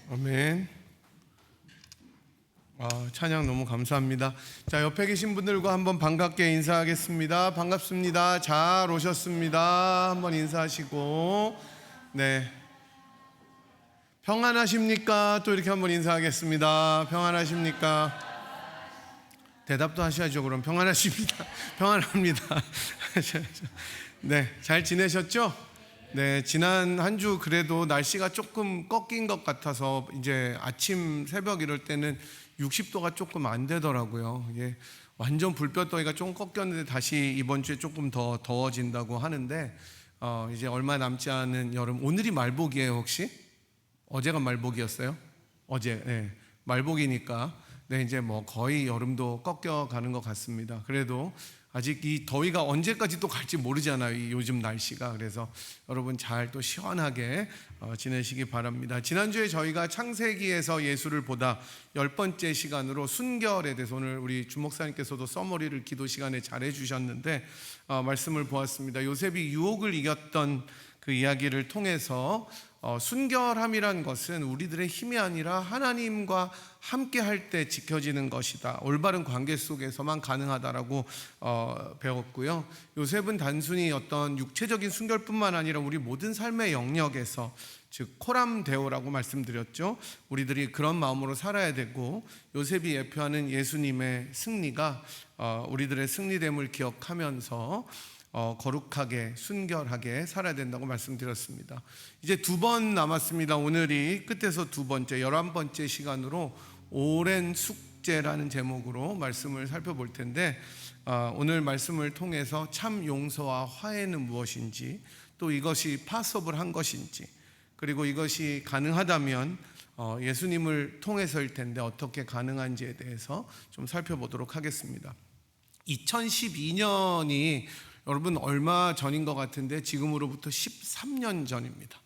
아멘. 찬양 너무 감사합니다. 자, 옆에 계신 분들과 한번 반갑게 인사하겠습니다. 반갑습니다. 잘 오셨습니다. 한번 인사하시고, 네, 평안하십니까? 또 이렇게 한번 인사하겠습니다. 평안하십니까? 대답도 하셔야죠. 그럼 평안하십니다. 평안합니다. 네, 잘 지내셨죠? 네, 지난 한 주 그래도 날씨가 조금 꺾인 것 같아서 이제 아침 새벽 이럴 때는 60도가 조금 안 되더라고요. 이게 완전 불볕더위가 좀 꺾였는데 다시 이번 주에 조금 더 더워진다고 하는데 이제 얼마 남지 않은 여름. 오늘이 말복이에요. 혹시? 어제가 말복이었어요? 어제. 네, 말복이니까 네, 이제 뭐 거의 여름도 꺾여가는 것 같습니다. 그래도 아직 이 더위가 언제까지 또 갈지 모르잖아요, 이 요즘 날씨가. 그래서 여러분 잘 또 시원하게 지내시기 바랍니다. 지난주에 저희가 창세기에서 예수를 보다 10번째 시간으로 순결에 대해서 오늘 우리 주목사님께서도 서머리를 기도 시간에 잘 해주셨는데 말씀을 보았습니다. 요셉이 유혹을 이겼던 그 이야기를 통해서 순결함이란 것은 우리들의 힘이 아니라 하나님과 함께 할 때 지켜지는 것이다. 올바른 관계 속에서만 가능하다라고 배웠고요. 요셉은 단순히 어떤 육체적인 순결뿐만 아니라 우리 모든 삶의 영역에서, 즉 코람데오라고 말씀드렸죠. 우리들이 그런 마음으로 살아야 되고, 요셉이 예표하는 예수님의 승리가 우리들의 승리됨을 기억하면서 거룩하게 순결하게 살아야 된다고 말씀드렸습니다. 이제 2번 남았습니다. 오늘이 끝에서 2번째 11번째 시간으로 오랜 숙제라는 제목으로 말씀을 살펴볼 텐데, 오늘 말씀을 통해서 참 용서와 화해는 무엇인지, 또 이것이 파서블한 것인지, 그리고 이것이 가능하다면 예수님을 통해서일 텐데 어떻게 가능한지에 대해서 좀 살펴보도록 하겠습니다. 2012년이 여러분 얼마 전인 것 같은데 지금으로부터 13년 전입니다.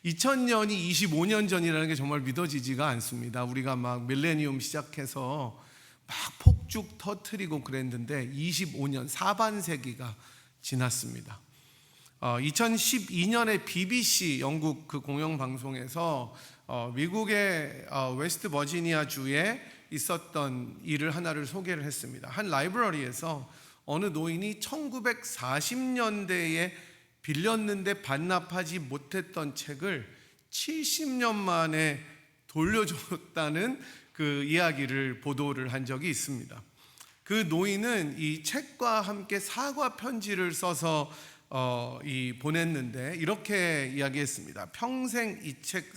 2000년이 25년 전이라는 게 정말 믿어지지가 않습니다. 우리가 막 밀레니엄 시작해서 막 폭죽 터트리고 그랬는데 25년, 사반세기가 지났습니다. 2012년에 BBC 영국 그 공영방송에서 미국의 웨스트 버지니아 주에 있었던 일을 하나를 소개를 했습니다. 한 라이브러리에서 어느 노인이 1940년대에 빌렸는데 반납하지 못했던 책을 70년 만에 돌려줬다는 그 이야기를 보도를 한 적이 있습니다. 그 노인은 이 책과 함께 사과 편지를 써서 보냈는데 이렇게 이야기했습니다. 평생 이 책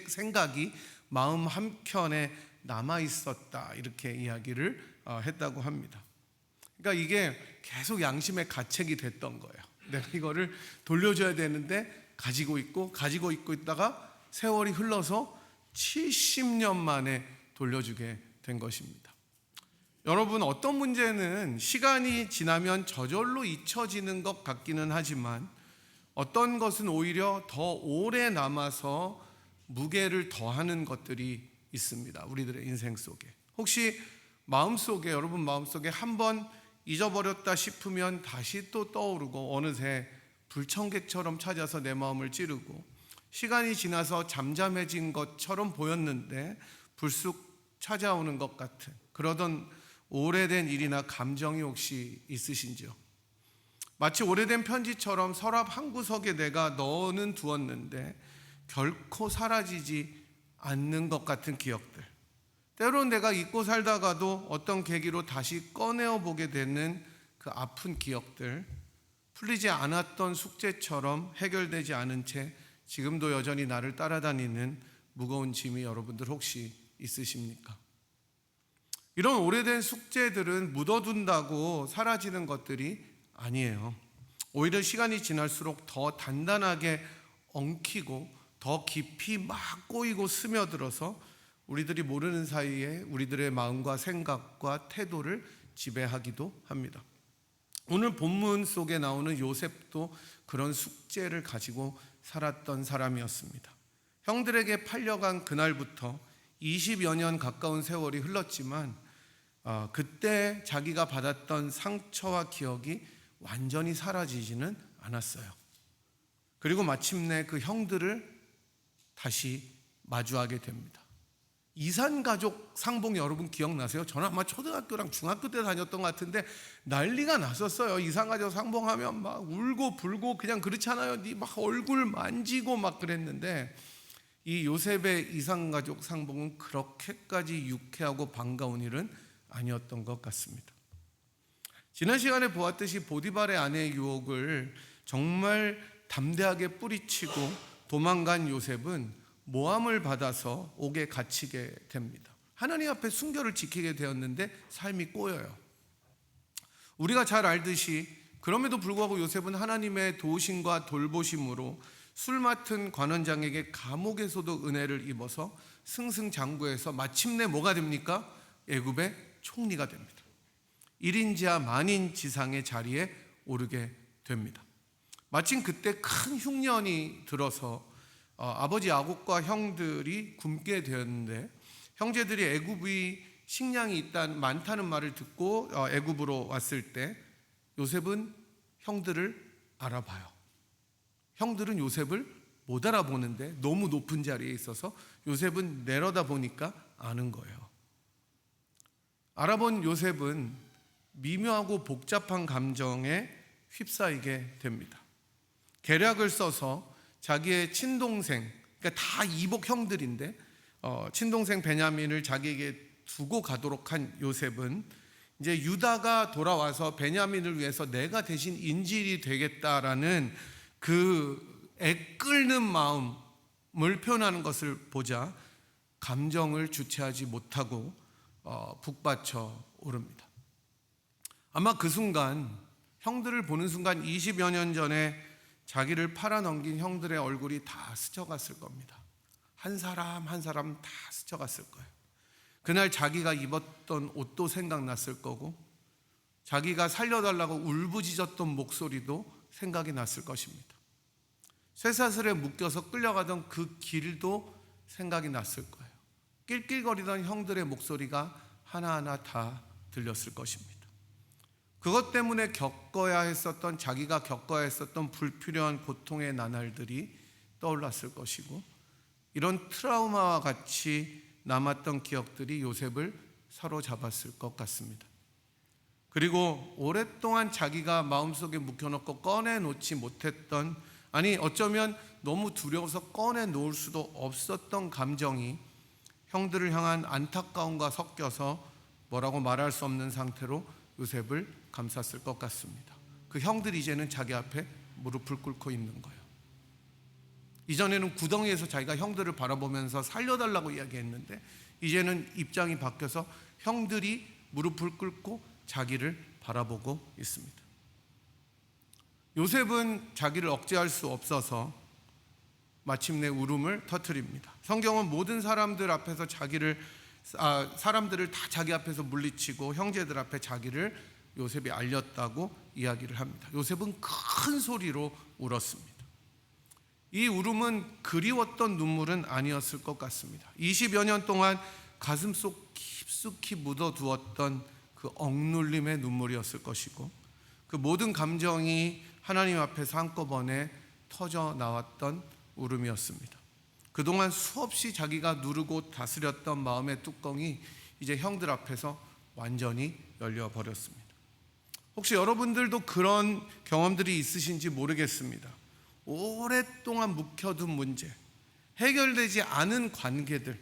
생각이 마음 한켠에 남아 있었다, 이렇게 이야기를 했다고 합니다. 그러니까 이게 계속 양심의 가책이 됐던 거예요. 내가 이거를 돌려줘야 되는데 가지고 있다가 세월이 흘러서 70년 만에 돌려주게 된 것입니다. 여러분, 어떤 문제는 시간이 지나면 저절로 잊혀지는 것 같기는 하지만 어떤 것은 오히려 더 오래 남아서 무게를 더하는 것들이 있습니다. 우리들의 인생 속에. 혹시 여러분 마음속에 한번 잊어버렸다 싶으면 다시 또 떠오르고 어느새 불청객처럼 찾아서 내 마음을 찌르고, 시간이 지나서 잠잠해진 것처럼 보였는데 불쑥 찾아오는 것 같은 그러던 오래된 일이나 감정이 혹시 있으신지요? 마치 오래된 편지처럼 서랍 한 구석에 내가 넣어는 두었는데 결코 사라지지 않는 것 같은 기억들, 때로는 내가 잊고 살다가도 어떤 계기로 다시 꺼내어 보게 되는 그 아픈 기억들, 풀리지 않았던 숙제처럼 해결되지 않은 채 지금도 여전히 나를 따라다니는 무거운 짐이 여러분들 혹시 있으십니까? 이런 오래된 숙제들은 묻어둔다고 사라지는 것들이 아니에요. 오히려 시간이 지날수록 더 단단하게 엉키고 더 깊이 막 꼬이고 스며들어서 우리들이 모르는 사이에 우리들의 마음과 생각과 태도를 지배하기도 합니다. 오늘 본문 속에 나오는 요셉도 그런 숙제를 가지고 살았던 사람이었습니다. 형들에게 팔려간 그날부터 20여 년 가까운 세월이 흘렀지만 그때 자기가 받았던 상처와 기억이 완전히 사라지지는 않았어요. 그리고 마침내 그 형들을 다시 마주하게 됩니다. 이산가족 상봉 여러분 기억나세요? 저는 아마 초등학교랑 중학교 때 다녔던 것 같은데 난리가 났었어요. 이산가족 상봉하면 막 울고 불고 그냥 그렇잖아요. 막 얼굴 만지고 막 그랬는데 이 요셉의 이산가족 상봉은 그렇게까지 유쾌하고 반가운 일은 아니었던 것 같습니다. 지난 시간에 보았듯이 보디발의 아내의 유혹을 정말 담대하게 뿌리치고 도망간 요셉은 모함을 받아서 옥에 갇히게 됩니다. 하나님 앞에 순결을 지키게 되었는데 삶이 꼬여요. 우리가 잘 알듯이 그럼에도 불구하고 요셉은 하나님의 도우심과 돌보심으로 술 맡은 관원장에게 감옥에서도 은혜를 입어서 승승장구해서 마침내 뭐가 됩니까? 애굽의 총리가 됩니다. 1인지하 만인지상의 자리에 오르게 됩니다. 마침 그때 큰 흉년이 들어서 아버지 야곱과 형들이 굶게 되었는데 형제들이 애굽이 식량이 많다는 말을 듣고 애굽으로 왔을 때 요셉은 형들을 알아봐요. 형들은 요셉을 못 알아보는데 너무 높은 자리에 있어서 요셉은 내려다 보니까 아는 거예요. 알아본 요셉은 미묘하고 복잡한 감정에 휩싸이게 됩니다. 계략을 써서 자기의 친동생, 그러니까 다 이복 형들인데 친동생 베냐민을 자기에게 두고 가도록 한 요셉은 이제 유다가 돌아와서 베냐민을 위해서 내가 대신 인질이 되겠다라는 그 애끓는 마음을 표현하는 것을 보자 감정을 주체하지 못하고 북받쳐 오릅니다. 아마 그 순간 형들을 보는 순간 20여 년 전에 자기를 팔아넘긴 형들의 얼굴이 다 스쳐갔을 겁니다. 한 사람 한 사람 다 스쳐갔을 거예요. 그날 자기가 입었던 옷도 생각났을 거고 자기가 살려달라고 울부짖었던 목소리도 생각이 났을 것입니다. 쇠사슬에 묶여서 끌려가던 그 길도 생각이 났을 거예요. 낄낄거리던 형들의 목소리가 하나하나 다 들렸을 것입니다. 그것 때문에 자기가 겪어야 했었던 불필요한 고통의 나날들이 떠올랐을 것이고 이런 트라우마와 같이 남았던 기억들이 요셉을 사로잡았을 것 같습니다. 그리고 오랫동안 자기가 마음속에 묵혀놓고 꺼내놓지 못했던, 아니 어쩌면 너무 두려워서 꺼내놓을 수도 없었던 감정이 형들을 향한 안타까움과 섞여서 뭐라고 말할 수 없는 상태로 요셉을 감쌌을 것 같습니다. 그 형들이 이제는 자기 앞에 무릎을 꿇고 있는 거예요. 이전에는 구덩이에서 자기가 형들을 바라보면서 살려달라고 이야기했는데 이제는 입장이 바뀌어서 형들이 무릎을 꿇고 자기를 바라보고 있습니다. 요셉은 자기를 억제할 수 없어서 마침내 울음을 터뜨립니다. 성경은 모든 사람들 앞에서 사람들을 다 자기 앞에서 물리치고 형제들 앞에 자기를 요셉이 알렸다고 이야기를 합니다. 요셉은 큰 소리로 울었습니다. 이 울음은 그리웠던 눈물은 아니었을 것 같습니다. 20여 년 동안 가슴속 깊숙이 묻어두었던 그 억눌림의 눈물이었을 것이고 그 모든 감정이 하나님 앞에서 한꺼번에 터져 나왔던 울음이었습니다. 그동안 수없이 자기가 누르고 다스렸던 마음의 뚜껑이 이제 형들 앞에서 완전히 열려버렸습니다. 혹시 여러분들도 그런 경험들이 있으신지 모르겠습니다. 오랫동안 묵혀둔 문제, 해결되지 않은 관계들,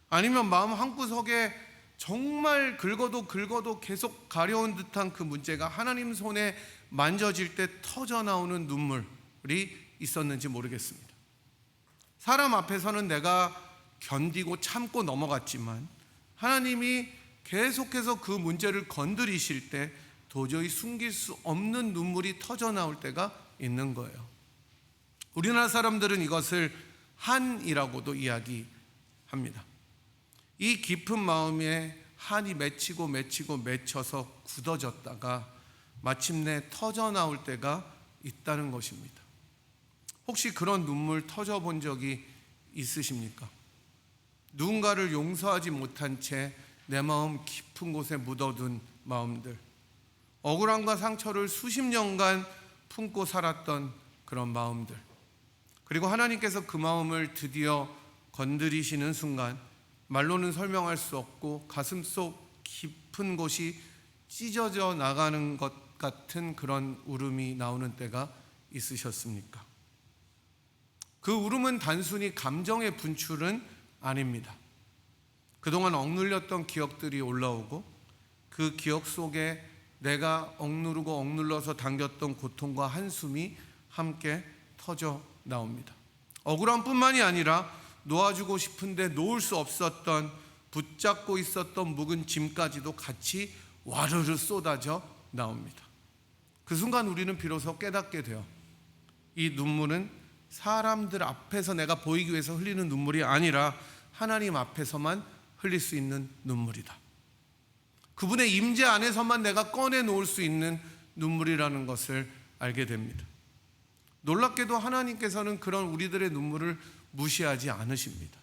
아니면 마음 한구석에 정말 긁어도 계속 가려운 듯한 그 문제가 하나님 손에 만져질 때 터져나오는 눈물이 있었는지 모르겠습니다. 사람 앞에서는 내가 견디고 참고 넘어갔지만 하나님이 계속해서 그 문제를 건드리실 때 도저히 숨길 수 없는 눈물이 터져나올 때가 있는 거예요. 우리나라 사람들은 이것을 한이라고도 이야기합니다. 이 깊은 마음에 한이 맺혀서 굳어졌다가 마침내 터져나올 때가 있다는 것입니다. 혹시 그런 눈물 터져본 적이 있으십니까? 누군가를 용서하지 못한 채 내 마음 깊은 곳에 묻어둔 마음들, 억울함과 상처를 수십 년간 품고 살았던 그런 마음들, 그리고 하나님께서 그 마음을 드디어 건드리시는 순간 말로는 설명할 수 없고 가슴속 깊은 곳이 찢어져 나가는 것 같은 그런 울음이 나오는 때가 있으셨습니까? 그 울음은 단순히 감정의 분출은 아닙니다. 그동안 억눌렸던 기억들이 올라오고 그 기억 속에 내가 억누르고 억눌러서 당겼던 고통과 한숨이 함께 터져 나옵니다. 억울함뿐만이 아니라 놓아주고 싶은데 놓을 수 없었던, 붙잡고 있었던 묵은 짐까지도 같이 와르르 쏟아져 나옵니다. 그 순간 우리는 비로소 깨닫게 돼요. 이 눈물은 사람들 앞에서 내가 보이기 위해서 흘리는 눈물이 아니라 하나님 앞에서만 흘릴 수 있는 눈물이다. 그분의 임재 안에서만 내가 꺼내놓을 수 있는 눈물이라는 것을 알게 됩니다. 놀랍게도 하나님께서는 그런 우리들의 눈물을 무시하지 않으십니다.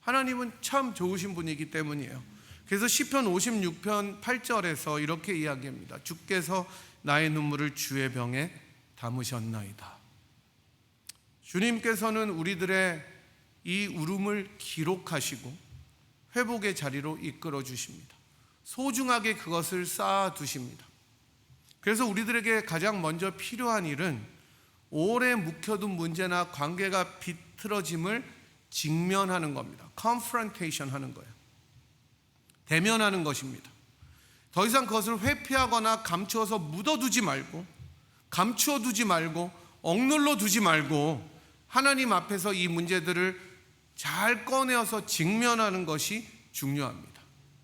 하나님은 참 좋으신 분이기 때문이에요. 그래서 시편 56편 8절에서 이렇게 이야기합니다. 주께서 나의 눈물을 주의 병에 담으셨나이다. 주님께서는 우리들의 이 울음을 기록하시고 회복의 자리로 이끌어 주십니다. 소중하게 그것을 쌓아 두십니다. 그래서 우리들에게 가장 먼저 필요한 일은 오래 묵혀둔 문제나 관계가 비틀어짐을 직면하는 겁니다. confrontation 하는 거예요. 대면하는 것입니다. 더 이상 그것을 회피하거나 감추어서 묻어두지 말고, 감추어 두지 말고, 억눌러 두지 말고 하나님 앞에서 이 문제들을 잘 꺼내어서 직면하는 것이 중요합니다.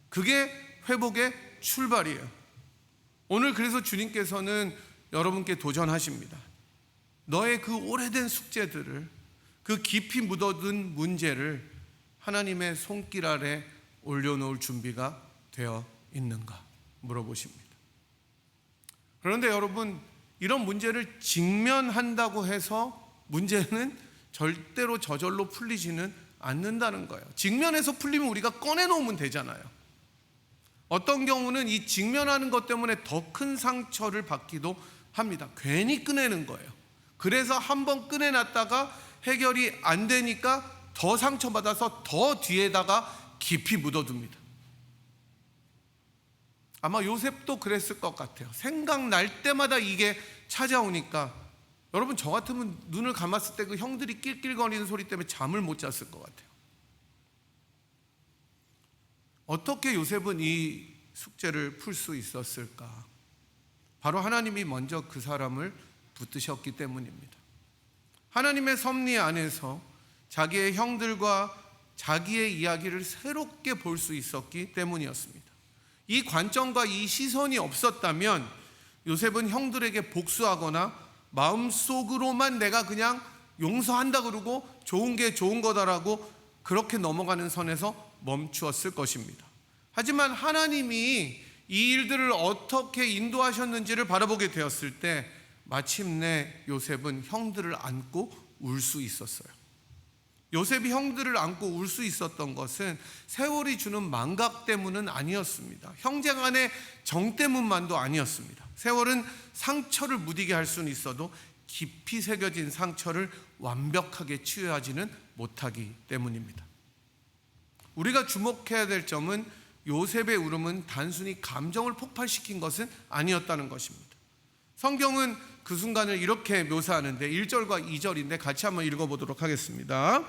그게 회복의 출발이에요. 오늘 그래서 주님께서는 여러분께 도전하십니다. 너의 그 오래된 숙제들을, 그 깊이 묻어둔 문제를 하나님의 손길 아래 올려놓을 준비가 되어 있는가 물어보십니다. 그런데 여러분, 이런 문제를 직면한다고 해서 문제는 절대로 저절로 풀리지는 않는다는 거예요. 직면해서 풀리면 우리가 꺼내놓으면 되잖아요. 어떤 경우는 이 직면하는 것 때문에 더 큰 상처를 받기도 합니다. 괜히 꺼내는 거예요. 그래서 한번 꺼내놨다가 해결이 안 되니까 더 상처받아서 더 뒤에다가 깊이 묻어둡니다. 아마 요셉도 그랬을 것 같아요. 생각날 때마다 이게 찾아오니까 여러분, 저 같으면 눈을 감았을 때 그 형들이 낄낄거리는 소리 때문에 잠을 못 잤을 것 같아요. 어떻게 요셉은 이 숙제를 풀 수 있었을까? 바로 하나님이 먼저 그 사람을 붙드셨기 때문입니다. 하나님의 섭리 안에서 자기의 형들과 자기의 이야기를 새롭게 볼 수 있었기 때문이었습니다. 이 관점과 이 시선이 없었다면 요셉은 형들에게 복수하거나 마음속으로만 내가 그냥 용서한다 그러고 좋은 게 좋은 거다라고 그렇게 넘어가는 선에서 멈추었을 것입니다. 하지만 하나님이 이 일들을 어떻게 인도하셨는지를 바라보게 되었을 때 마침내 요셉은 형들을 안고 울 수 있었어요. 요셉이 형들을 안고 울 수 있었던 것은 세월이 주는 망각 때문은 아니었습니다. 형제 간의 정 때문만도 아니었습니다. 세월은 상처를 무디게 할 수는 있어도 깊이 새겨진 상처를 완벽하게 치유하지는 못하기 때문입니다. 우리가 주목해야 될 점은 요셉의 울음은 단순히 감정을 폭발시킨 것은 아니었다는 것입니다. 성경은 그 순간을 이렇게 묘사하는데 1절과 2절인데 같이 한번 읽어보도록 하겠습니다.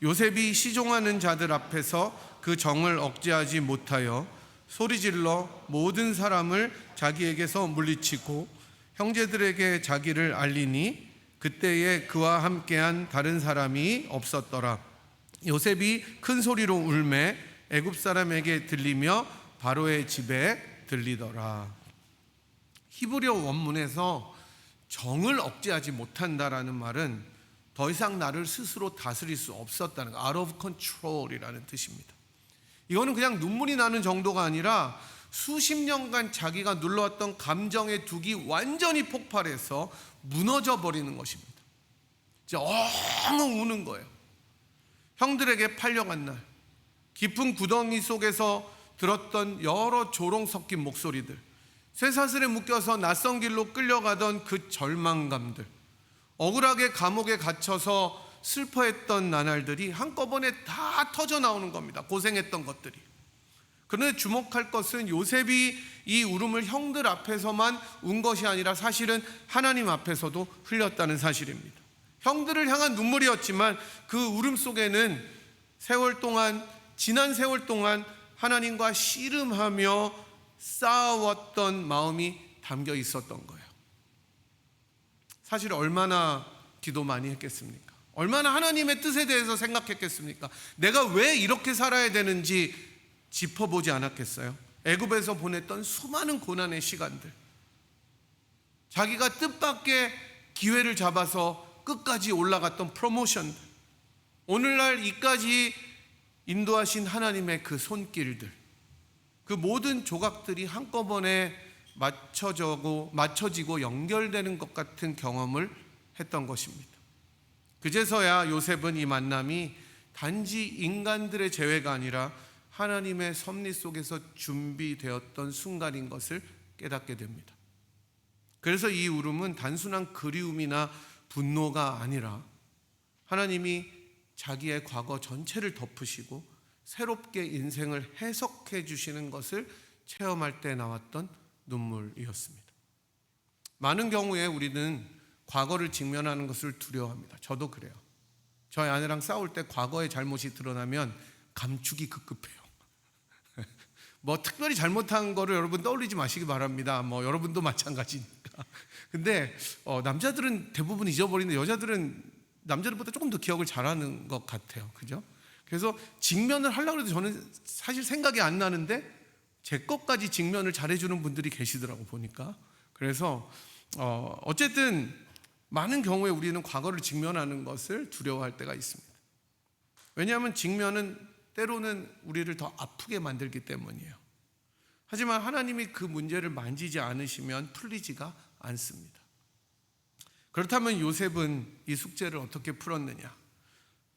요셉이 시종하는 자들 앞에서 그 정을 억제하지 못하여 소리질러 모든 사람을 자기에게서 물리치고 형제들에게 자기를 알리니 그때에 그와 함께한 다른 사람이 없었더라. 요셉이 큰 소리로 울매 애굽 사람에게 들리며 바로의 집에 들리더라. 히브리어 원문에서 정을 억제하지 못한다라는 말은 더 이상 나를 스스로 다스릴 수 없었다는 거, out of control이라는 뜻입니다. 이거는 그냥 눈물이 나는 정도가 아니라 수십 년간 자기가 눌러왔던 감정의 둑이 완전히 폭발해서 무너져 버리는 것입니다. 이제 엉엉 우는 거예요. 형들에게 팔려간 날, 깊은 구덩이 속에서 들었던 여러 조롱 섞인 목소리들, 쇠사슬에 묶여서 낯선 길로 끌려가던 그 절망감들, 억울하게 감옥에 갇혀서 슬퍼했던 나날들이 한꺼번에 다 터져 나오는 겁니다. 고생했던 것들이. 그런데 주목할 것은 요셉이 이 울음을 형들 앞에서만 운 것이 아니라 사실은 하나님 앞에서도 흘렸다는 사실입니다. 형들을 향한 눈물이었지만 그 울음 속에는 지난 세월 동안 하나님과 씨름하며 쌓아왔던 마음이 담겨 있었던 거예요. 사실 얼마나 기도 많이 했겠습니까? 얼마나 하나님의 뜻에 대해서 생각했겠습니까? 내가 왜 이렇게 살아야 되는지 짚어보지 않았겠어요? 애굽에서 보냈던 수많은 고난의 시간들, 자기가 뜻밖의 기회를 잡아서 끝까지 올라갔던 프로모션들, 오늘날 이까지 인도하신 하나님의 그 손길들, 그 모든 조각들이 한꺼번에 맞춰지고 연결되는 것 같은 경험을 했던 것입니다. 그제서야 요셉은 이 만남이 단지 인간들의 재회가 아니라 하나님의 섭리 속에서 준비되었던 순간인 것을 깨닫게 됩니다. 그래서 이 울음은 단순한 그리움이나 분노가 아니라 하나님이 자기의 과거 전체를 덮으시고 새롭게 인생을 해석해 주시는 것을 체험할 때 나왔던 눈물이었습니다. 많은 경우에 우리는 과거를 직면하는 것을 두려워합니다. 저도 그래요. 저희 아내랑 싸울 때 과거의 잘못이 드러나면 감추기 급급해요. 뭐 특별히 잘못한 거를 여러분 떠올리지 마시기 바랍니다. 뭐 여러분도 마찬가지니까. 근데 남자들은 대부분 잊어버리는데 여자들은 남자들보다 조금 더 기억을 잘하는 것 같아요. 그죠? 그래서 직면을 하려고 해도 저는 사실 생각이 안 나는데 제 것까지 직면을 잘해주는 분들이 계시더라고 보니까. 그래서 어쨌든 많은 경우에 우리는 과거를 직면하는 것을 두려워할 때가 있습니다. 왜냐하면 직면은 때로는 우리를 더 아프게 만들기 때문이에요. 하지만 하나님이 그 문제를 만지지 않으시면 풀리지가 않습니다. 그렇다면 요셉은 이 숙제를 어떻게 풀었느냐?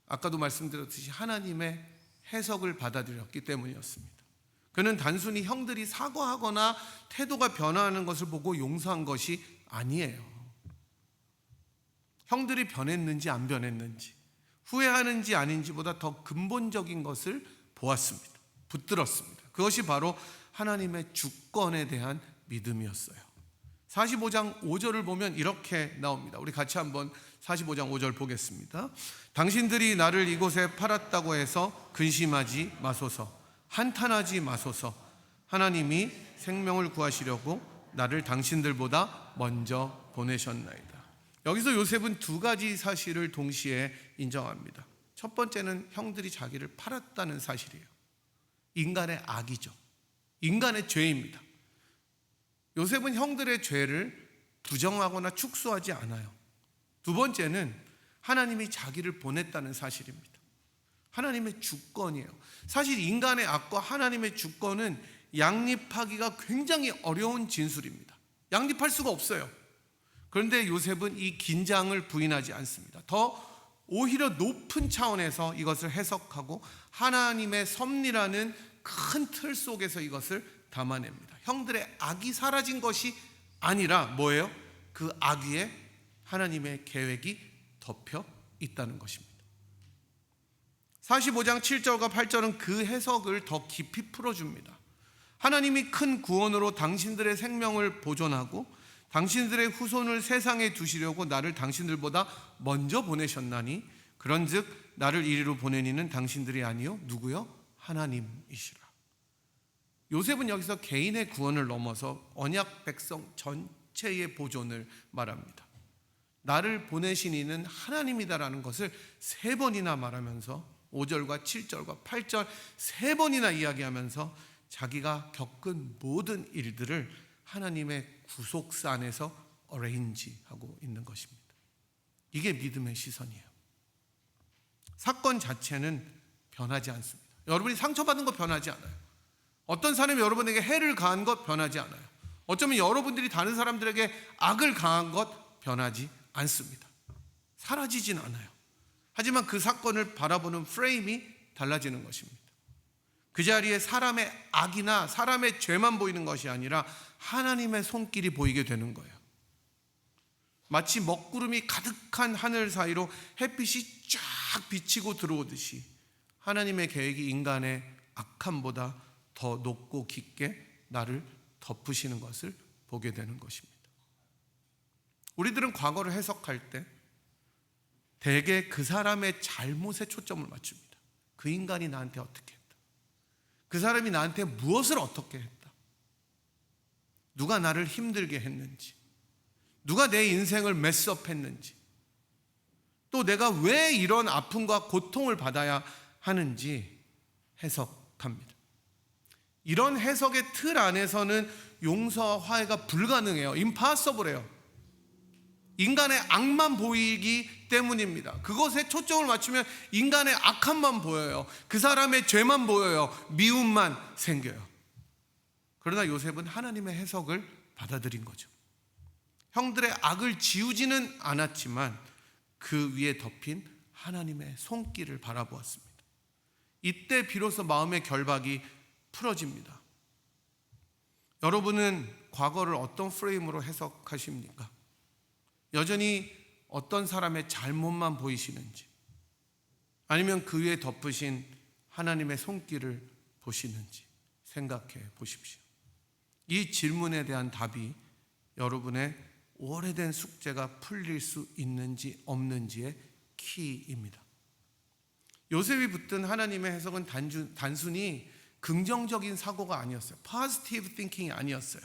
아까도 말씀드렸듯이 하나님의 해석을 받아들였기 때문이었습니다. 그는 단순히 형들이 사과하거나 태도가 변화하는 것을 보고 용서한 것이 아니에요. 형들이 변했는지 안 변했는지, 후회하는지 아닌지보다 더 근본적인 것을 보았습니다. 붙들었습니다. 그것이 바로 하나님의 주권에 대한 믿음이었어요. 45장 5절을 보면 이렇게 나옵니다. 우리 같이 한번 45장 5절 보겠습니다. 당신들이 나를 이곳에 팔았다고 해서 근심하지 마소서, 한탄하지 마소서. 하나님이 생명을 구하시려고 나를 당신들보다 먼저 보내셨나이다. 여기서 요셉은 두 가지 사실을 동시에 인정합니다. 첫 번째는 형들이 자기를 팔았다는 사실이에요. 인간의 악이죠. 인간의 죄입니다. 요셉은 형들의 죄를 부정하거나 축소하지 않아요. 두 번째는 하나님이 자기를 보냈다는 사실입니다. 하나님의 주권이에요. 사실 인간의 악과 하나님의 주권은 양립하기가 굉장히 어려운 진술입니다. 양립할 수가 없어요. 그런데 요셉은 이 긴장을 부인하지 않습니다. 더 오히려 높은 차원에서 이것을 해석하고 하나님의 섭리라는 큰 틀 속에서 이것을 담아냅니다. 형들의 악이 사라진 것이 아니라 뭐예요? 그 악 위에 하나님의 계획이 덮여 있다는 것입니다. 45장 7절과 8절은 그 해석을 더 깊이 풀어줍니다. 하나님이 큰 구원으로 당신들의 생명을 보존하고 당신들의 후손을 세상에 두시려고 나를 당신들보다 먼저 보내셨나니 그런즉 나를 이리로 보내니는 당신들이 아니요 누구요? 하나님이시라. 요셉은 여기서 개인의 구원을 넘어서 언약 백성 전체의 보존을 말합니다. 나를 보내신 이는 하나님이다라는 것을 세 번이나 말하면서 5절과 7절과 8절 세 번이나 이야기하면서 자기가 겪은 모든 일들을 하나님의 구속사 안에서 어레인지하고 있는 것입니다. 이게 믿음의 시선이에요. 사건 자체는 변하지 않습니다. 여러분이 상처받은 것 변하지 않아요. 어떤 사람이 여러분에게 해를 가한 것 변하지 않아요. 어쩌면 여러분들이 다른 사람들에게 악을 가한 것 변하지 않습니다. 사라지진 않아요. 하지만 그 사건을 바라보는 프레임이 달라지는 것입니다. 그 자리에 사람의 악이나 사람의 죄만 보이는 것이 아니라 하나님의 손길이 보이게 되는 거예요. 마치 먹구름이 가득한 하늘 사이로 햇빛이 쫙 비치고 들어오듯이 하나님의 계획이 인간의 악함보다 더 높고 깊게 나를 덮으시는 것을 보게 되는 것입니다. 우리들은 과거를 해석할 때 대개 그 사람의 잘못에 초점을 맞춥니다. 그 인간이 나한테 어떻게 했다. 그 사람이 나한테 무엇을 어떻게 했다. 누가 나를 힘들게 했는지, 누가 내 인생을 메스업했는지, 또 내가 왜 이런 아픔과 고통을 받아야 하는지 해석합니다. 이런 해석의 틀 안에서는 용서와 화해가 불가능해요. impossible해요. 인간의 악만 보이기 때문입니다. 그것에 초점을 맞추면 인간의 악함만 보여요. 그 사람의 죄만 보여요. 미움만 생겨요. 그러나 요셉은 하나님의 해석을 받아들인 거죠. 형들의 악을 지우지는 않았지만 그 위에 덮인 하나님의 손길을 바라보았습니다. 이때 비로소 마음의 결박이 풀어집니다. 여러분은 과거를 어떤 프레임으로 해석하십니까? 여전히 어떤 사람의 잘못만 보이시는지, 아니면 그 위에 덮으신 하나님의 손길을 보시는지 생각해 보십시오. 이 질문에 대한 답이 여러분의 오래된 숙제가 풀릴 수 있는지 없는지의 키입니다. 요셉이 붙든 하나님의 해석은 단순히 긍정적인 사고가 아니었어요. 포지티브 띵킹이 아니었어요.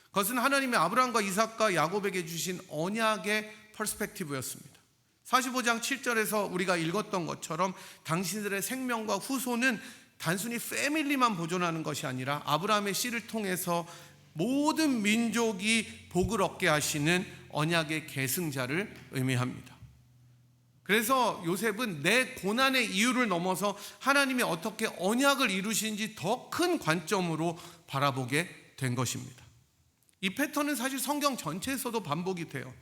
그것은 하나님의 아브라함과 이삭과 야곱에게 주신 언약의 퍼스펙티브였습니다. 45장 7절에서 우리가 읽었던 것처럼 당신들의 생명과 후손은 단순히 패밀리만 보존하는 것이 아니라 아브라함의 씨를 통해서 모든 민족이 복을 얻게 하시는 언약의 계승자를 의미합니다. 그래서 요셉은 내 고난의 이유를 넘어서 하나님이 어떻게 언약을 이루시는지 더 큰 관점으로 바라보게 된 것입니다. 이 패턴은 사실 성경 전체에서도 반복이 돼요.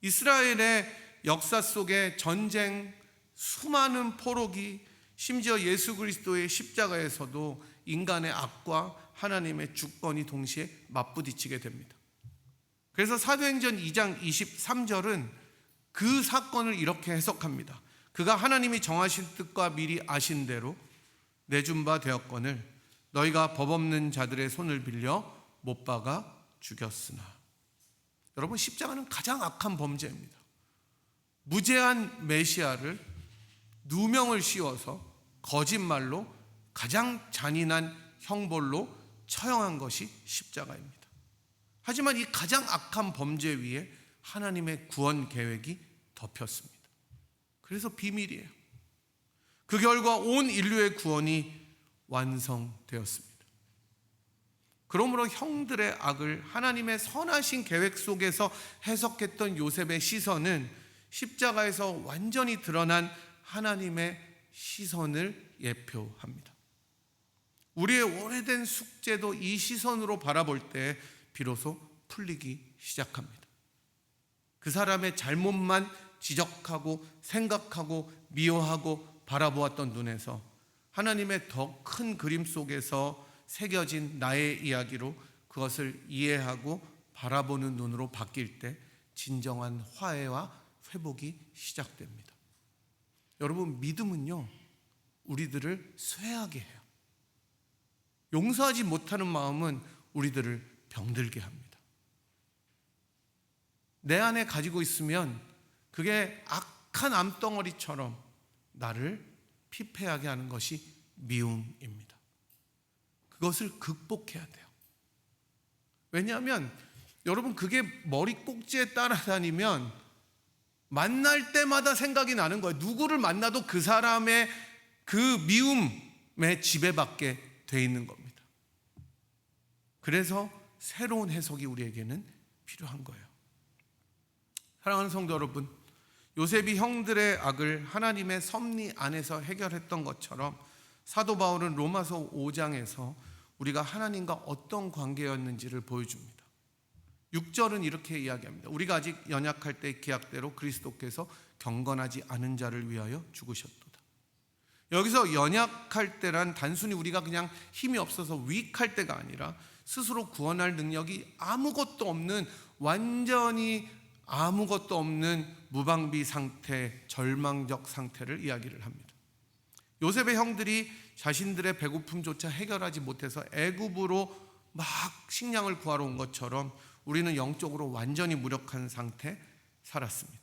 이스라엘의 역사 속에 전쟁, 수많은 포로기, 심지어 예수 그리스도의 십자가에서도 인간의 악과 하나님의 주권이 동시에 맞부딪히게 됩니다. 그래서 사도행전 2장 23절은 그 사건을 이렇게 해석합니다. 그가 하나님이 정하신 뜻과 미리 아신 대로 내준 바 되었거늘 너희가 법 없는 자들의 손을 빌려 못 박아 죽였으나. 여러분, 십자가는 가장 악한 범죄입니다. 무죄한 메시아를 누명을 씌워서 거짓말로 가장 잔인한 형벌로 처형한 것이 십자가입니다. 하지만 이 가장 악한 범죄 위에 하나님의 구원 계획이 덮였습니다. 그래서 비밀이에요. 그 결과 온 인류의 구원이 완성되었습니다. 그러므로 형들의 악을 하나님의 선하신 계획 속에서 해석했던 요셉의 시선은 십자가에서 완전히 드러난 하나님의 시선을 예표합니다. 우리의 오래된 숙제도 이 시선으로 바라볼 때 비로소 풀리기 시작합니다. 그 사람의 잘못만 지적하고 생각하고 미워하고 바라보았던 눈에서 하나님의 더 큰 그림 속에서 새겨진 나의 이야기로 그것을 이해하고 바라보는 눈으로 바뀔 때 진정한 화해와 회복이 시작됩니다. 여러분, 믿음은요, 우리들을 쇠하게 해요. 용서하지 못하는 마음은 우리들을 병들게 합니다. 내 안에 가지고 있으면 그게 악한 암덩어리처럼 나를 피폐하게 하는 것이 미움입니다. 그것을 극복해야 돼요. 왜냐하면 여러분, 그게 머리 꼭지에 따라다니면 만날 때마다 생각이 나는 거예요. 누구를 만나도 그 사람의 그 미움에 지배받게 돼 있는 겁니다. 그래서 새로운 해석이 우리에게는 필요한 거예요. 사랑하는 성도 여러분, 요셉이 형들의 악을 하나님의 섭리 안에서 해결했던 것처럼 사도 바울은 로마서 5장에서 우리가 하나님과 어떤 관계였는지를 보여줍니다. 6절은 이렇게 이야기합니다. 우리가 아직 연약할 때 기약대로 그리스도께서 경건하지 않은 자를 위하여 죽으셨도다. 여기서 연약할 때란 단순히 우리가 그냥 힘이 없어서 위익할 때가 아니라 스스로 구원할 능력이 아무것도 없는 완전히 아무것도 없는 무방비 상태, 절망적 상태를 이야기를 합니다. 요셉의 형들이 자신들의 배고픔조차 해결하지 못해서 애굽으로 막 식량을 구하러 온 것처럼 우리는 영적으로 완전히 무력한 상태 살았습니다.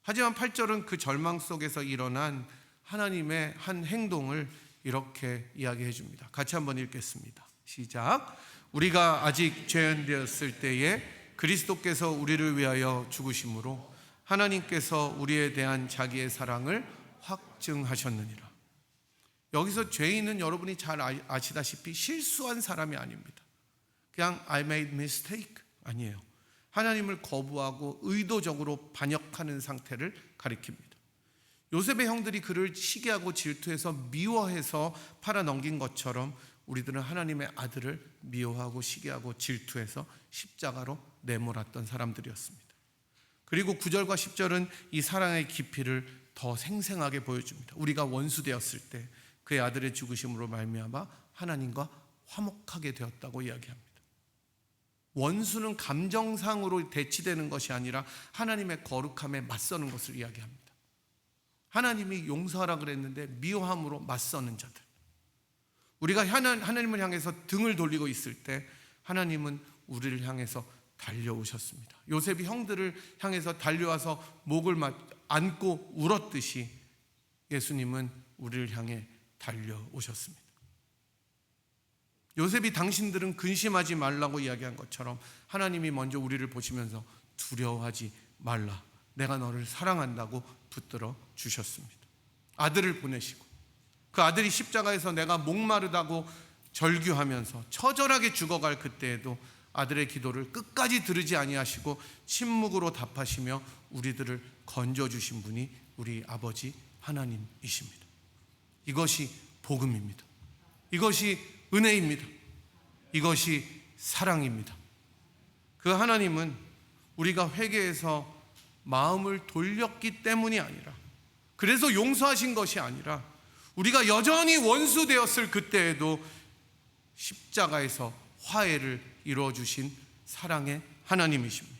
하지만 8절은 그 절망 속에서 일어난 하나님의 한 행동을 이렇게 이야기해 줍니다. 같이 한번 읽겠습니다. 시작. 우리가 아직 죄인되었을 때에 그리스도께서 우리를 위하여 죽으심으로 하나님께서 우리에 대한 자기의 사랑을 확증하셨느니라. 여기서 죄인은 여러분이 잘 아시다시피 실수한 사람이 아닙니다. 그냥 I made mistake 아니에요. 하나님을 거부하고 의도적으로 반역하는 상태를 가리킵니다. 요셉의 형들이 그를 시기하고 질투해서 미워해서 팔아넘긴 것처럼 우리들은 하나님의 아들을 미워하고 시기하고 질투해서 십자가로 내몰았던 사람들이었습니다. 그리고 9절과 10절은 이 사랑의 깊이를 더 생생하게 보여줍니다. 우리가 원수 되었을 때 그의 아들의 죽으심으로 말미암아 하나님과 화목하게 되었다고 이야기합니다. 원수는 감정상으로 대치되는 것이 아니라 하나님의 거룩함에 맞서는 것을 이야기합니다. 하나님이 용서하라 그랬는데 미워함으로 맞서는 자들. 우리가 하나님을 향해서 등을 돌리고 있을 때 하나님은 우리를 향해서 달려오셨습니다. 요셉이 형들을 향해서 달려와서 목을 안고 울었듯이 예수님은 우리를 향해 달려오셨습니다. 요셉이 당신들은 근심하지 말라고 이야기한 것처럼 하나님이 먼저 우리를 보시면서 두려워하지 말라, 내가 너를 사랑한다고 붙들어 주셨습니다. 아들을 보내시고 그 아들이 십자가에서 내가 목마르다고 절규하면서 처절하게 죽어갈 그때에도 아들의 기도를 끝까지 들으지 아니하시고 침묵으로 답하시며 우리들을 건져주신 분이 우리 아버지 하나님이십니다. 이것이 복음입니다. 이것이 은혜입니다. 이것이 사랑입니다. 그 하나님은 우리가 회개해서 마음을 돌렸기 때문이 아니라, 그래서 용서하신 것이 아니라 우리가 여전히 원수 되었을 그때에도 십자가에서 화해를 이루어 주신 사랑의 하나님이십니다.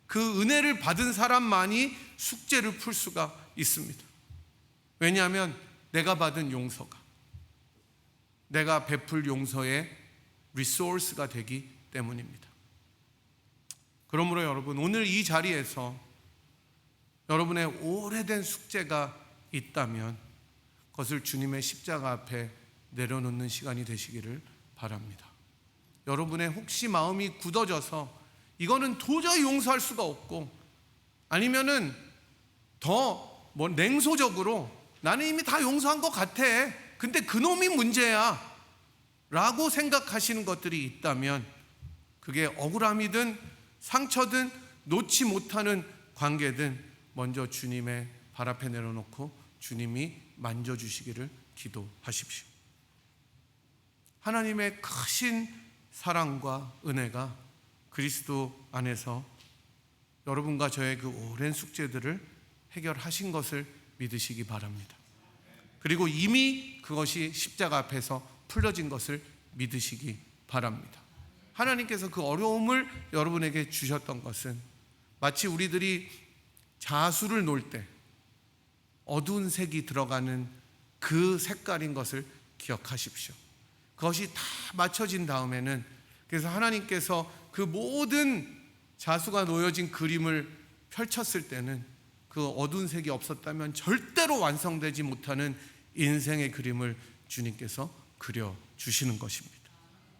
그 은혜를 받은 사람만이 숙제를 풀 수가 있습니다. 왜냐하면 내가 받은 용서가 내가 베풀 용서의 리소스가 되기 때문입니다. 그러므로 여러분, 오늘 이 자리에서 여러분의 오래된 숙제가 있다면 그것을 주님의 십자가 앞에 내려놓는 시간이 되시기를 바랍니다. 여러분의 혹시 마음이 굳어져서 이거는 도저히 용서할 수가 없고, 아니면은 더 냉소적으로 나는 이미 다 용서한 것 같아, 근데 그놈이 문제야 라고 생각하시는 것들이 있다면, 그게 억울함이든 상처든 놓지 못하는 관계든 먼저 주님의 발 앞에 내려놓고 주님이 만져주시기를 기도하십시오. 하나님의 크신 사랑과 은혜가 그리스도 안에서 여러분과 저의 그 오랜 숙제들을 해결하신 것을 믿으시기 바랍니다. 그리고 이미 그것이 십자가 앞에서 풀려진 것을 믿으시기 바랍니다. 하나님께서 그 어려움을 여러분에게 주셨던 것은 마치 우리들이 자수를 놓을 때 어두운 색이 들어가는 그 색깔인 것을 기억하십시오. 그것이 다 맞춰진 다음에는, 그래서 하나님께서 그 모든 자수가 놓여진 그림을 펼쳤을 때는 그 어두운 색이 없었다면 절대로 완성되지 못하는 인생의 그림을 주님께서 그려주시는 것입니다.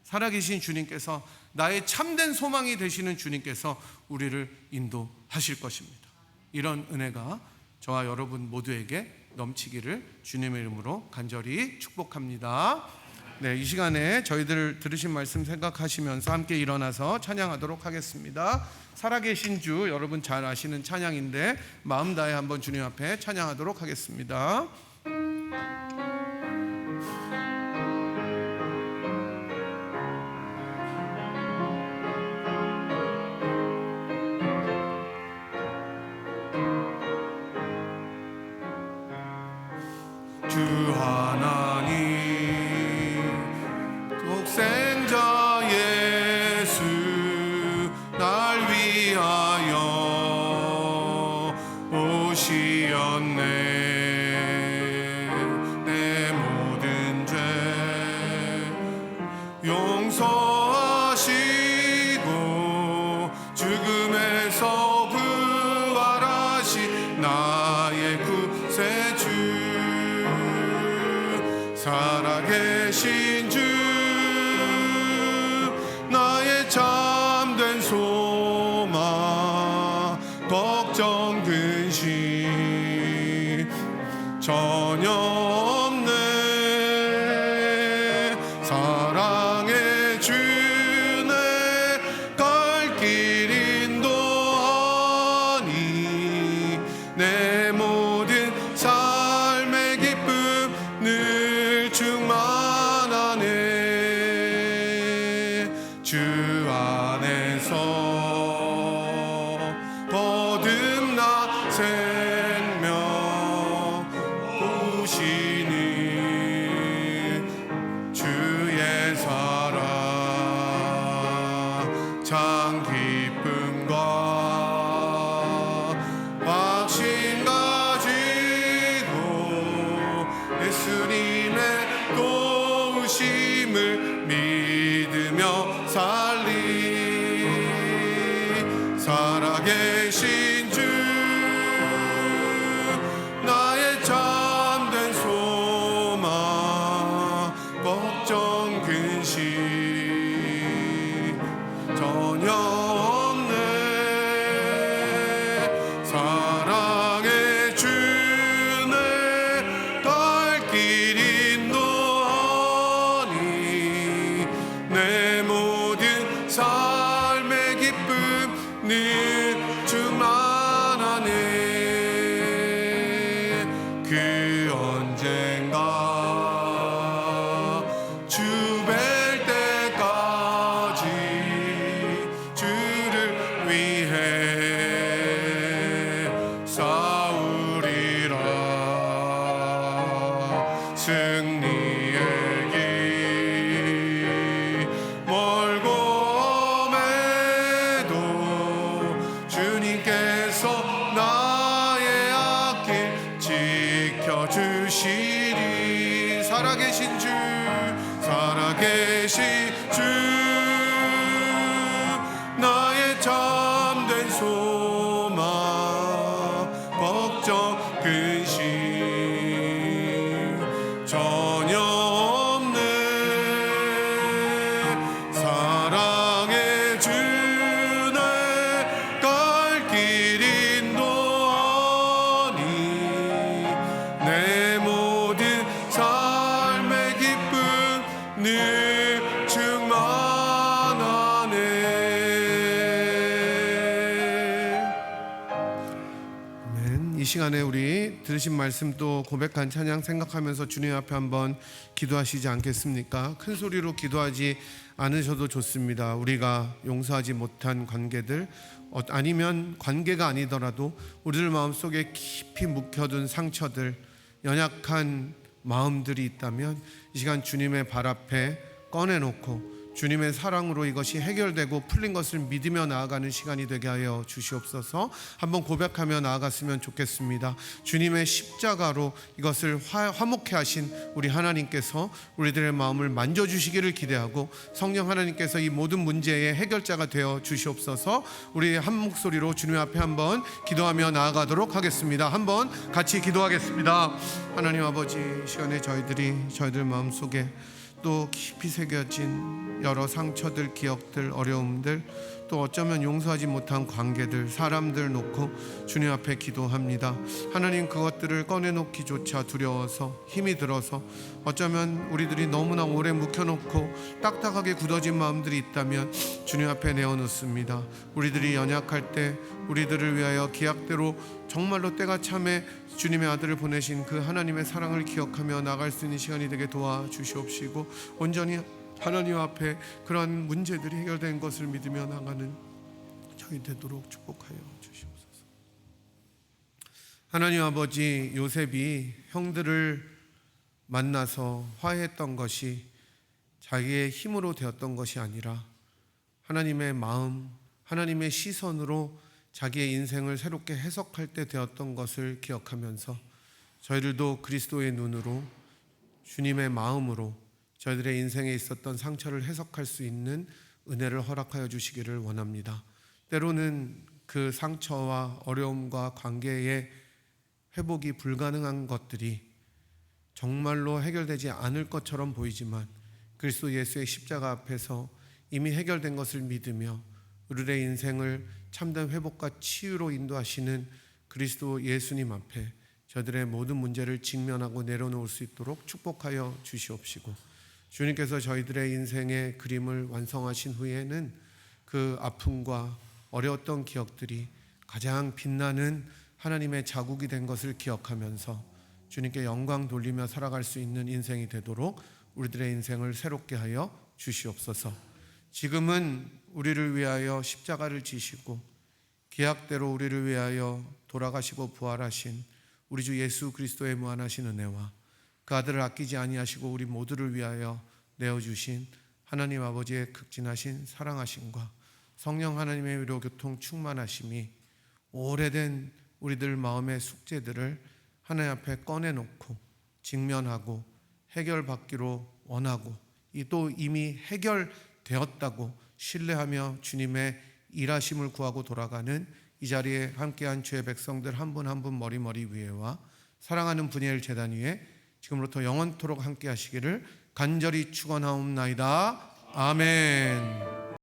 살아계신 주님께서, 나의 참된 소망이 되시는 주님께서 우리를 인도하실 것입니다. 이런 은혜가 저와 여러분 모두에게 넘치기를 주님의 이름으로 간절히 축복합니다. 네, 이 시간에 저희들 들으신 말씀 생각하시면서 함께 일어나서 찬양하도록 하겠습니다. 살아계신 주, 여러분 잘 아시는 찬양인데 마음 다해 한번 주님 앞에 찬양하도록 하겠습니다. 주 하나님, 독생자 예수 날 위하여 살아계신 주 나의 참된 소망 걱정 근심 전혀 없네. 사랑의 주네 갈 길 인도하니 내 모든 삶의 기쁨 늘 충만하네. 주 안에서 거듭나 생명 보시는 주의 사랑 참 기쁨과 확신 가지고 예수님의 도우심을 믿으며 살리. 살아계신 주 나의 참된 소망 걱정 근심 전혀 없네. 사랑의 주네 갈 길 인도하니 내 모든 삶의 기쁨 늘 충만하네. 그 언젠가 주 뵐 때까지 주를 위해 싸우리라. 승리의 길 멀고 험해도 주님께서 나의 앞길 지켜주시리. 살아계신 주 살아계신 주 나의 참된 소망 걱정 근심 전혀 없네. 사랑의 주네 갈 길 인도하니 내 모든 삶의 기쁨 늘 충만하네. 아멘. 이 시간에 우리 들으신 말씀 또 고백한 찬양 생각하면서 주님 앞에 한번 기도하시지 않겠습니까? 큰 소리로 기도하지 않으셔도 좋습니다. 우리가 용서하지 못한 관계들 아니면 관계가 아니더라도 우리들 마음속에 깊이 묵혀둔 상처들, 연약한 마음들이 있다면 이 시간 주님의 발 앞에 꺼내놓고 주님의 사랑으로 이것이 해결되고 풀린 것을 믿으며 나아가는 시간이 되게 하여 주시옵소서. 한번 고백하며 나아갔으면 좋겠습니다. 주님의 십자가로 이것을 화목케 하신 우리 하나님께서 우리들의 마음을 만져주시기를 기대하고 성령 하나님께서 이 모든 문제의 해결자가 되어 주시옵소서. 우리 한 목소리로 주님 앞에 한번 기도하며 나아가도록 하겠습니다. 한번 같이 기도하겠습니다. 하나님 아버지, 시간에 저희들 마음속에 또 깊이 새겨진 여러 상처들, 기억들, 어려움들, 또 어쩌면 용서하지 못한 관계들, 사람들 놓고 주님 앞에 기도합니다. 하나님, 그것들을 꺼내놓기조차 두려워서 힘이 들어서 어쩌면 우리들이 너무나 오래 묵혀놓고 딱딱하게 굳어진 마음들이 있다면 주님 앞에 내어놓습니다. 우리들이 연약할 때 우리들을 위하여 기약대로 정말로 때가 참에 주님의 아들을 보내신 그 하나님의 사랑을 기억하며 나갈 수 있는 시간이 되게 도와주시옵시고 온전히 하나님 앞에 그러한 문제들이 해결된 것을 믿으며 나가는 저희 되도록 축복하여 주시옵소서. 하나님 아버지, 요셉이 형들을 만나서 화해했던 것이 자기의 힘으로 되었던 것이 아니라 하나님의 마음, 하나님의 시선으로 자기의 인생을 새롭게 해석할 때 되었던 것을 기억하면서 저희들도 그리스도의 눈으로 주님의 마음으로 저희들의 인생에 있었던 상처를 해석할 수 있는 은혜를 허락하여 주시기를 원합니다. 때로는 그 상처와 어려움과 관계의 회복이 불가능한 것들이 정말로 해결되지 않을 것처럼 보이지만 그리스도 예수의 십자가 앞에서 이미 해결된 것을 믿으며 우리의 인생을 참된 회복과 치유로 인도하시는 그리스도 예수님 앞에 저들의 모든 문제를 직면하고 내려놓을 수 있도록 축복하여 주시옵시고, 주님께서 저희들의 인생의 그림을 완성하신 후에는 그 아픔과 어려웠던 기억들이 가장 빛나는 하나님의 자국이 된 것을 기억하면서 주님께 영광 돌리며 살아갈 수 있는 인생이 되도록 우리들의 인생을 새롭게 하여 주시옵소서. 지금은 우리를 위하여 십자가를 지시고 계약대로 우리를 위하여 돌아가시고 부활하신 우리 주 예수 그리스도의 무한하신 은혜와 그 아들을 아끼지 아니하시고 우리 모두를 위하여 내어주신 하나님 아버지의 극진하신 사랑하심과 성령 하나님의 위로 교통 충만하심이 오래된 우리들 마음의 숙제들을 하나님 앞에 꺼내놓고 직면하고 해결받기로 원하고 또 이미 해결되었다고 신뢰하며 주님의 일하심을 구하고 돌아가는 이 자리에 함께한 주의 백성들 한 분 한 분 머리 위에와 사랑하는 분이엘 제단 위에 지금부터 영원토록 함께 하시기를 간절히 축원하옵나이다. 아멘.